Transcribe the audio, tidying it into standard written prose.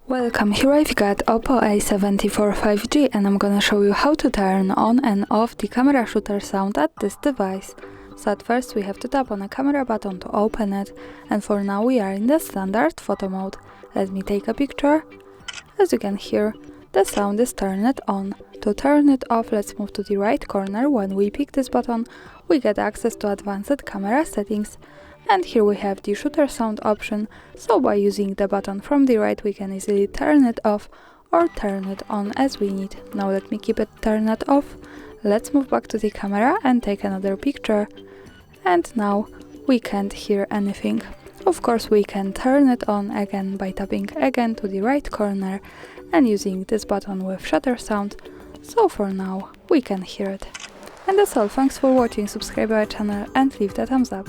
Welcome, here I've got OPPO A74 5G and I'm gonna show you how to turn on and off the camera shutter sound at this device. So at first we have to tap on a camera button to open it, and for now we are in the standard photo mode. Let me take a picture. As you can hear, the sound is turned on. To turn it off, let's move to the right corner. When we pick this button, we get access to advanced camera settings. And here we have the shutter sound option, so by using the button from the right we can easily turn it off or turn it on as we need. Now let me keep it turned off. Let's move back to the camera and take another picture. And now we can't hear anything. Of course we can turn it on again by tapping again to the right corner and using this button with shutter sound, so for now we can hear it. And that's all, thanks for watching, subscribe our channel and leave the thumbs up.